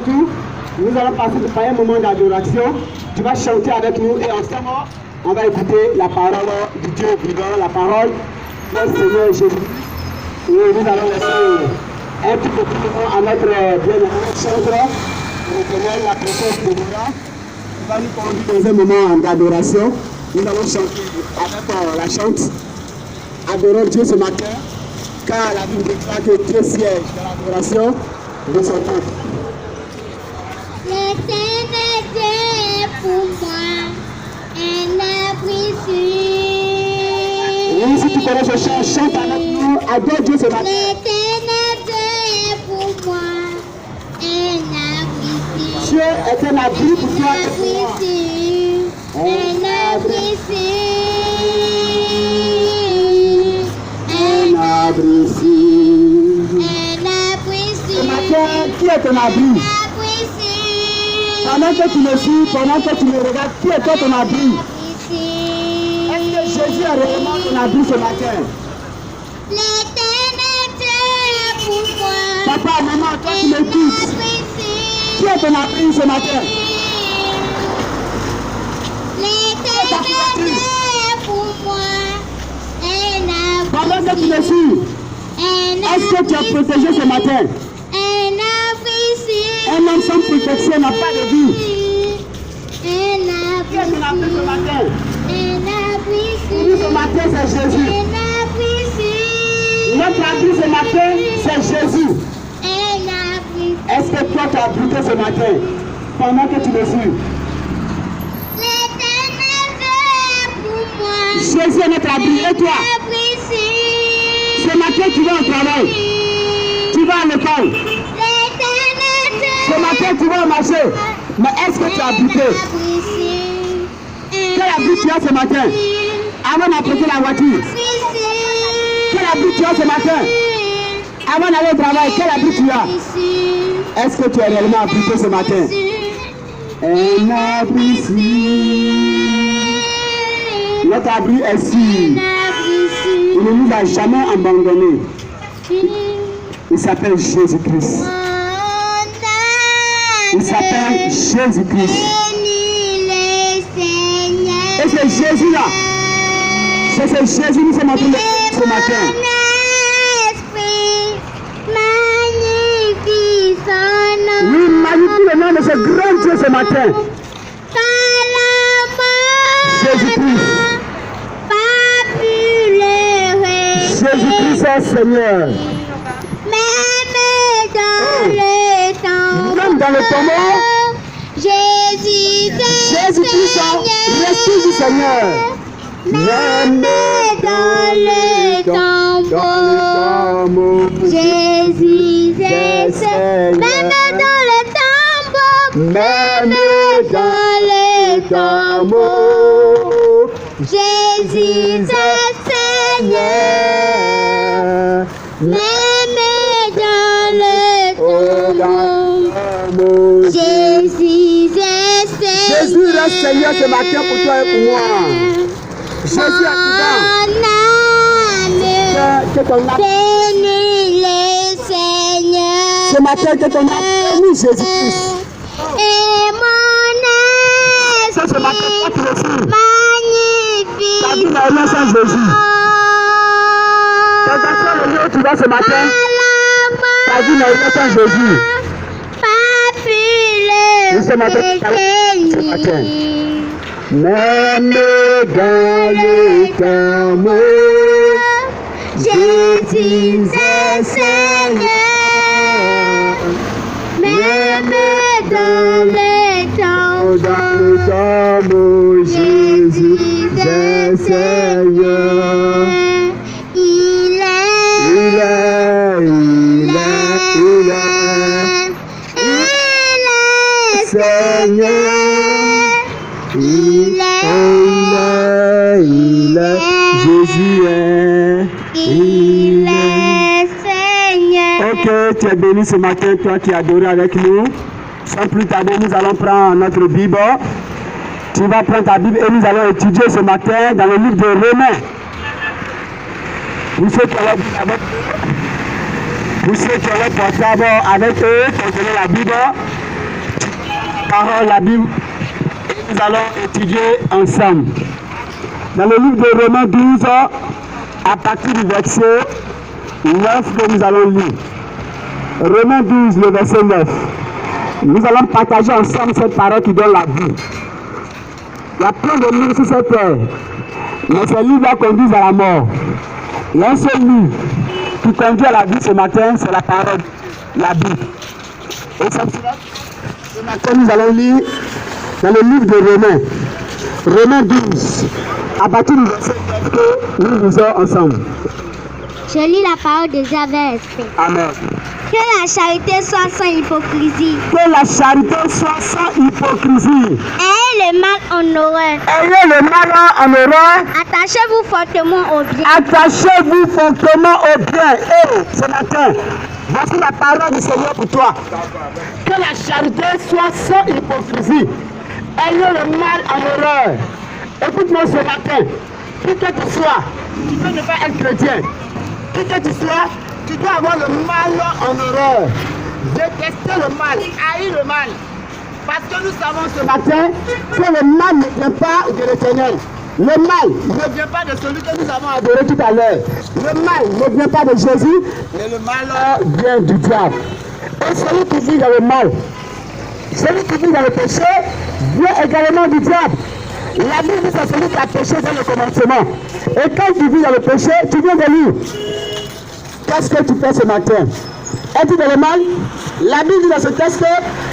tout, nous allons passer par un moment d'adoration. Tu vas chanter avec nous et ensemble, on va écouter la parole du Dieu vivant, la parole du Seigneur Jésus. Et nous allons laisser un petit peu de temps à notre bien-aimé chanteur pour reconnaître la présence de Dieu. Il va nous conduire dans un moment d'adoration. Nous allons chanter avec la chante. Adorons Dieu ce matin, car la Bible déclare que Dieu siège dans l'adoration de son peuple. L'éternel Dieu est pour moi un abri sûr. Oui, si tu connais ce chant, chante avec nous, adore Dieu ce matin. L'éternel Dieu est pour moi un abri sûr. Dieu est un abri pour toi et pour moi. Un abri sûr. Un abri sûr. Un abri sûr. Ce matin, qui est ton abri? Pendant que tu me suis, pendant que tu me regardes, qui est ton abri? Est-ce que Jésus est réellement ton abri ce matin? L'éternel Dieu est pour moi. Papa, maman, toi qui m'écoutes, qui est ton abri ce matin? L'éternel Dieu est pour moi. Pendant que tu me suis, est-ce que tu as protégé ce matin? Un homme sans protection n'a pas de vie. Qui est ton abri ce matin? Pour nous ce matin, c'est Jésus. Notre abri ce matin, c'est Jésus. Est-ce que toi tu as abrité ce matin pendant que tu me suis? Jésus est notre abri. Et toi? Ce matin, tu vas au travail. Tu vas à l'école. Ce matin, tu vas au marché. Mais est-ce que tu as abrité? Quel abri tu as ce matin? Avant d'apprêter la voiture. Quel abri tu as ce matin? Avant d'aller au travail, quel abri tu as? Est-ce que tu es réellement abrité ce matin? Un abri sûr. Notre abri est sûr. Il ne nous a jamais abandonnés. Il s'appelle Jésus-Christ. Il s'appelle Jésus-Christ. Et c'est Jésus-là. C'est ce Jésus nous sommes en train de ce matin. Oui, magnifie le nom de ce grand Dieu ce matin. Jésus-Christ. Jésus-Christ est Seigneur. Même dans le tombeau, Jésus-Christ reste du Seigneur. Même dans le tombeau, Jésus est Seigneur. Même dans le tombeau, Même dans le tombeau, Jésus est Seigneur. même dans le tombeau, Jésus est Seigneur. Jésus reste Seigneur ce matin pour toi et pour moi. Jésus est vivant. Que ton âme bénis le Seigneur. ce matin, que ton âme bénisse Jésus-Christ. Et mon C'est ce matin, toi qui le suis. magnifique. Ta vie n'a rien sans Jésus. Quel que soit le lieu où tu vas ce matin, ta vie n'a rien sans Jésus. Nous sommes en train de parler ce matin. Même dans le tombeau, Jésus est Seigneur. Même dans le tombeau, Jésus est Seigneur. Il est Seigneur. Il est. Jésus est. Il est Seigneur. Ok, tu es béni ce matin, toi qui as adoré avec nous. Sans plus tarder, nous allons prendre notre Bible. Tu vas prendre ta Bible et nous allons étudier ce matin dans le livre de Romains. Vous ceux qui ont la Bible avec eux, pour donner la Bible, parole, la Bible, et nous allons étudier ensemble. Dans le livre de Romains 12, à partir du verset 9 que nous allons lire. Romains 12, le verset 9. Nous allons partager ensemble cette parole qui donne la vie. Il y a plein de livres sur cette terre, mais ces livres conduisent à la mort. Il y a un seul livre qui conduit à la vie ce matin, c'est la parole, la Bible. Et ce matin, nous allons lire dans le livre de Romains, Romains 12, à partir du verset 9 que nous lisons ensemble. Je lis la parole de Dieu avec respect. Amen. Que la charité soit sans hypocrisie. Que la charité soit sans hypocrisie. Ayez le mal en horreur. Ayez le mal en horreur. Attachez-vous fortement au bien. Attachez-vous fortement au bien. Et ce matin, voici la parole du Seigneur pour toi. Que la charité soit sans hypocrisie. Ayez le mal en horreur. Écoute-moi ce matin. Qui que tu sois, tu peux ne pas être chrétien. Qui que tu sois, tu dois avoir le mal en horreur. Détester le mal, haïr le mal. Parce que nous savons ce matin que le mal ne vient pas de l'Éternel. Le mal ne vient pas de celui que nous avons adoré tout à l'heure. Le mal ne vient pas de Jésus, mais le mal vient du diable. Et celui qui vit dans le mal, celui qui vit dans le péché, vient également du diable. La Bible dit c'est celui qui a péché dès le commencement. Et quand tu vis dans le péché, tu viens de lui. Qu'est-ce que tu fais ce matin? Es-tu dans le mal? La Bible dit dans ce texte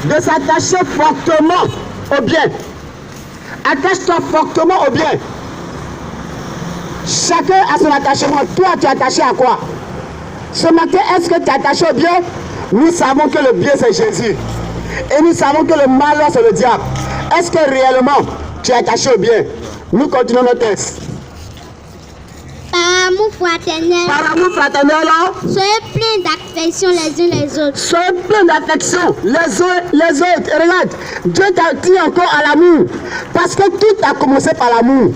de s'attacher fortement au bien. Attache-toi fortement au bien. Chacun a son attachement. Toi, tu es attaché à quoi? Ce matin, est-ce que tu es attaché au bien? Nous savons que le bien, c'est Jésus. Et nous savons que le mal, c'est le diable. Est-ce que réellement, tu es attaché au bien? Nous continuons notre texte. Par amour fraternel. Par amour fraternel, soyez pleins d'affection les uns les autres. soyez pleins d'affection les uns les autres. Et regarde, Dieu t'a dit encore à l'amour. Parce que tout a commencé par l'amour.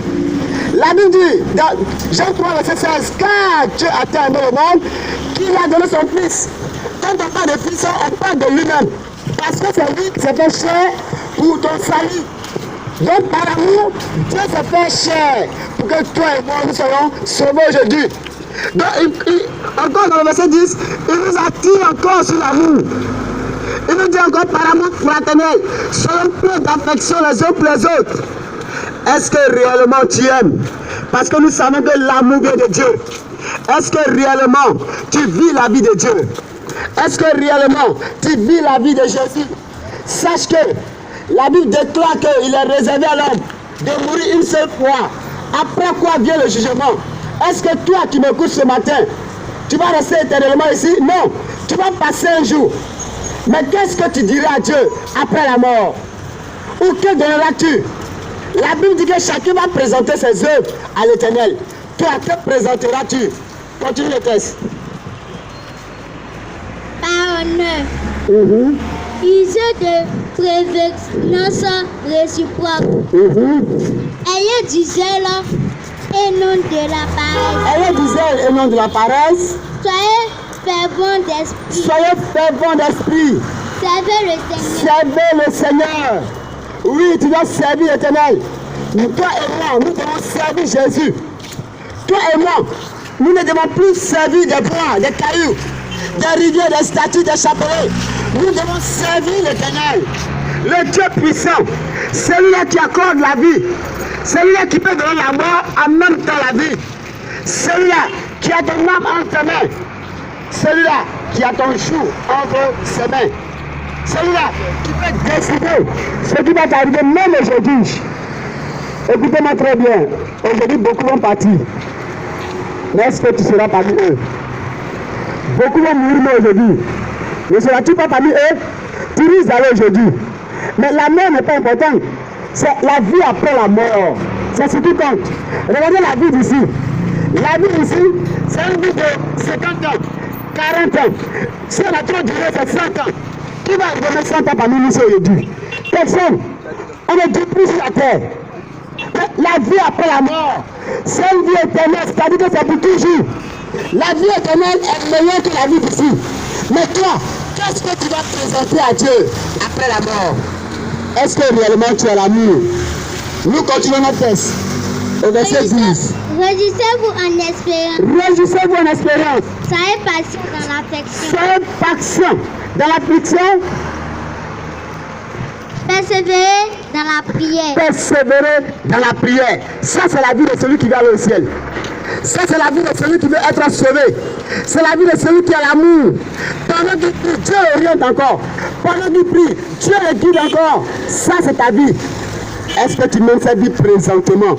La Bible dit, dans Jean 3, verset 16, car Dieu a tant aimé le monde qu'il a donné son Fils. Quand on parle de Fils, on parle de lui-même. Parce que c'est lui qui s'est fait chair pour ton salut. Donc par amour, Dieu s'est fait chair pour que toi et moi nous soyons sauvés aujourd'hui. Donc encore dans le verset 10, il nous attire encore sur l'amour. Il nous dit encore par amour fraternel, soyons pleins d'affection les uns pour les autres. Est-ce que réellement tu aimes? Parce que nous savons que l'amour vient de Dieu. Est-ce que réellement tu vis la vie de Dieu? Est-ce que réellement tu vis la vie de Jésus? Sache que la Bible déclare qu'il est réservé à l'homme de mourir une seule fois. Après quoi vient le jugement? Est-ce que toi qui m'écoutes ce matin, tu vas rester éternellement ici? Non, tu vas passer un jour. Mais qu'est-ce que tu diras à Dieu après la mort? Ou que donneras-tu? La Bible dit que chacun va présenter ses œuvres à l'Éternel. Toi, que présenteras-tu? Continue le texte. Par honneur. Usez de prévenance réciproque. Ayez du zèle et non de la paresse. Ayez du zèle et non de la paresse. Soyez fervents d'esprit. Soyez fervents d'esprit. Servez le Seigneur. Servez le Seigneur. Oui, tu dois servir l'Éternel. Toi et moi, nous devons servir Jésus. Toi et moi, nous ne devons plus servir des bois, des cailloux, des rivières, des statues, des chapelets. Nous devons servir l'Éternel, le Dieu puissant, celui-là qui accorde la vie, celui-là qui peut donner la mort en même temps la vie, celui-là qui a ton âme entre tes mains, celui-là qui a ton jour entre ses mains, celui-là qui peut décider ce qui va t'arriver même aujourd'hui. Écoutez-moi très bien, aujourd'hui beaucoup vont partir, mais est-ce que tu seras parmi eux? Beaucoup vont mourir aujourd'hui. Ne seras-tu pas parmi eux? Tu risques d'aller aujourd'hui. Mais la mort n'est pas importante. C'est la vie après la mort. C'est ce qui compte. Regardez la vie d'ici. La vie d'ici, c'est une vie de 50 ans, 40 ans. Si on a trop duré, c'est 100 ans. Qui va donner 100 ans parmi nous aujourd'hui? Personne. On est du plus sur la terre. La vie après la mort, c'est une vie éternelle, c'est-à-dire que c'est pour toujours. La vie éternelle est meilleure que la vie d'ici. Mais toi, qu'est-ce que tu vas présenter à Dieu après la mort? Est-ce que réellement tu as l'amour? Nous continuons notre test. Au verset 10. Réjouissez-vous en espérance. Réjouissez-vous en espérance. Soyez patient dans l'affection. Soyez patient dans l'affliction. Persévérez dans la prière. Persévérer dans la prière. Ça, c'est la vie de celui qui va aller au ciel. Ça, c'est la vie de celui qui veut être sauvé. C'est la vie de celui qui a l'amour. Pendant qu'il prie, Dieu oriente encore. Pendant qu'il prie, Dieu le guide encore. Ça, c'est ta vie. Est-ce que tu mènes cette vie présentement?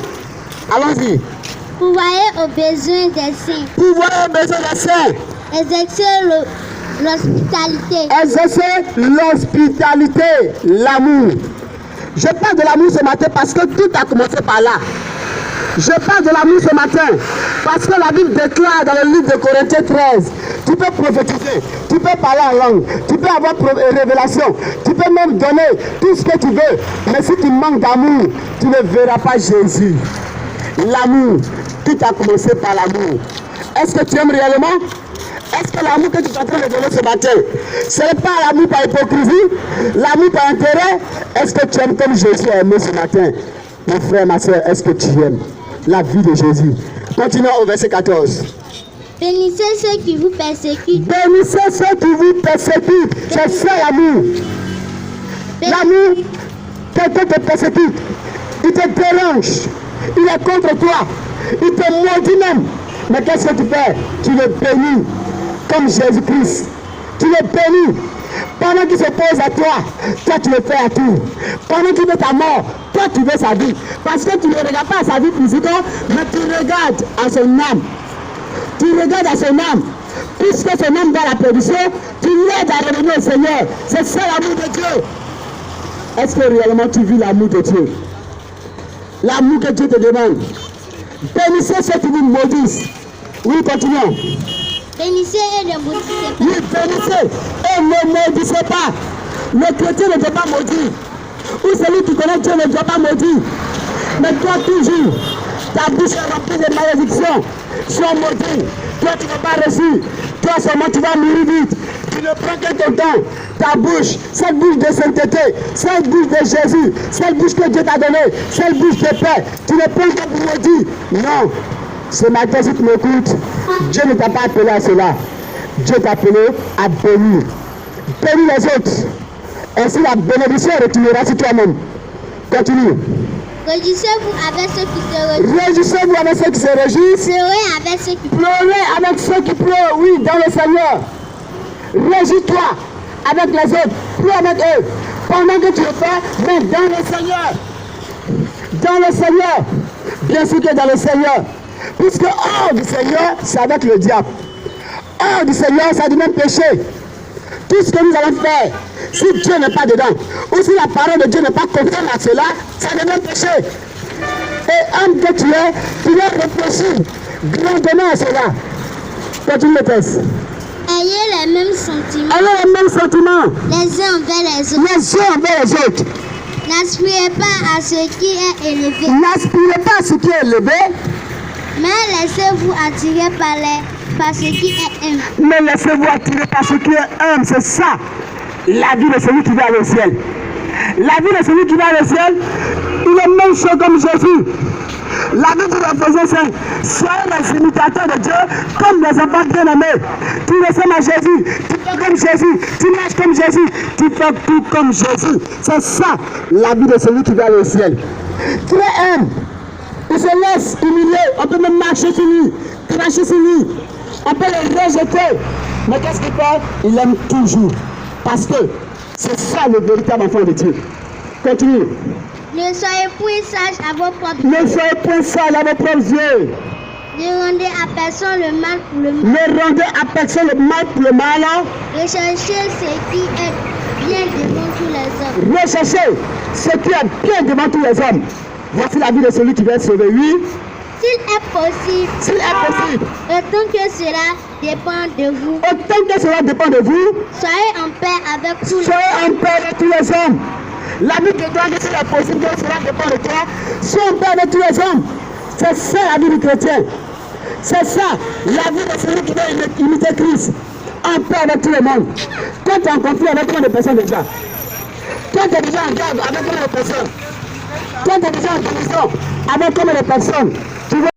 Allons-y. Pourvoyez aux besoins des saints. Pourvoyez aux besoins des saints. Exercez l'hospitalité. Exercer l'hospitalité, l'amour. Je parle de l'amour ce matin parce que tout a commencé par là. Je parle de l'amour ce matin parce que la Bible déclare dans le livre de Corinthiens 13, tu peux prophétiser, tu peux parler en langue, tu peux avoir révélation, tu peux même donner tout ce que tu veux. Mais si tu manques d'amour, tu ne verras pas Jésus. L'amour, tout a commencé par l'amour. Est-ce que tu aimes réellement? Est-ce que l'amour que tu es en train de donner ce matin, ce n'est pas l'amour par hypocrisie, l'amour par intérêt? Est-ce que tu aimes comme Jésus a aimé ce matin? Mon frère, ma soeur, est-ce que tu aimes la vie de Jésus? Continuons au verset 14. Bénissez ceux qui vous persécutent. Bénissez ceux qui vous persécutent. C'est ça l'amour. L'amour, quelqu'un te persécute, il te dérange, il est contre toi, il te maudit même. Mais qu'est-ce que tu fais? Tu le bénis comme Jésus-Christ. Tu le bénis. Pendant qu'il se pose à toi, toi tu le fais à tout. Pendant qu'il veut ta mort, toi tu veux sa vie. Parce que tu ne regardes pas à sa vie physique, mais tu regardes à son âme. Tu regardes à son âme. Puisque son âme va à la perdition, tu l'aides à revenir au Seigneur. C'est ça l'amour de Dieu. Est-ce que réellement tu vis l'amour de Dieu? L'amour que Dieu te demande. Bénissez ceux qui vous maudissent. Oui, continuons. Bénissez et ne maudissez pas. Oui, bénissez et ne maudissez pas. Le chrétien ne doit pas maudire. Ou celui qui connaît Dieu ne doit pas maudire. Mais toi toujours, ta bouche est remplie de malédictions. Sois maudit. Toi tu ne vas pas réussir. Toi seulement tu vas mourir vite. Tu ne prends que ton temps. Ta bouche, cette bouche de sainteté, cette bouche de Jésus, cette bouche que Dieu t'a donnée, cette bouche de paix. Tu ne prends que pour maudire. Non. Ce matin, si tu m'écoutes, Dieu ne t'a pas appelé à cela. Dieu t'a appelé à bénir. Bénis les autres. Ainsi la bénédiction retournera sur toi-même. Continue. Réjouissez-vous avec ceux qui se réjouissent. Réjouissez-vous avec ceux qui se réjouissent. Pleurez avec ceux qui pleurent. Pleurez avec ceux qui pleurent, oui, dans le Seigneur. Réjouis-toi avec les autres. Pleure avec eux. Pendant que tu le fais, mais dans le Seigneur. Dans le Seigneur. Bien sûr que dans le Seigneur. Puisque hors du Seigneur, c'est avec le diable. Hors du Seigneur, ça devient péché. Tout ce que nous allons faire, si Dieu n'est pas dedans, ou si la parole de Dieu n'est pas conforme à cela, ça devient péché. Et homme que tu es, tu dois réfléchir grandement à cela. Continue le texte. Ayez les mêmes sentiments. Ayez les mêmes sentiments. Les uns envers les autres. Les uns envers les autres. N'aspirez pas à ce qui est élevé. N'aspirez pas à ce qui est élevé. Mais laissez-vous attirer par ce qui est humble. Mais laissez-vous attirer par ce qui est humble. C'est ça, la vie de celui qui va au ciel. La vie de celui qui va au ciel, il est même chaud comme Jésus. La vie de l'Éphésiens 5, soyez les imitateurs de Dieu comme des enfants bien-aimés. Tu ressembles à Jésus, tu fais comme Jésus, tu marches comme Jésus, tu fais tout comme Jésus. C'est ça, la vie de celui qui va au ciel. Très humble. Il se laisse humilier, on peut même marcher sur lui, cracher sur lui, on peut le rejeter. Mais qu'est-ce qu'il fait? Il aime toujours. Parce que c'est ça le véritable enfant de Dieu. Continue. Ne soyez point sages à vos propres yeux. Ne soyez point sages à vos propres yeux. Ne rendez à personne le mal pour le mal. Ne rendez à personne le mal pour le mal. Recherchez ce qui est bien devant tous les hommes. Recherchez ce qui est bien devant tous les hommes. Voici la vie de celui qui va être sauvé, oui. S'il est possible. S'il est possible. Autant que cela dépend de vous. Autant que cela dépend de vous. Soyez en paix avec tous les hommes. Soyez en paix avec tous les hommes. La vie de toi, s'il est possible que cela dépend de toi. Soyez en paix avec tous les hommes. C'est ça la vie du chrétien. C'est ça la vie de celui qui va imiter Christ. En paix avec tout le monde. Quand tu es en conflit avec combien de personnes déjà? Toi, tu es déjà en garde avec combien de personnes? Toi, tu es déjà en commission avec combien de personnes? Tu vois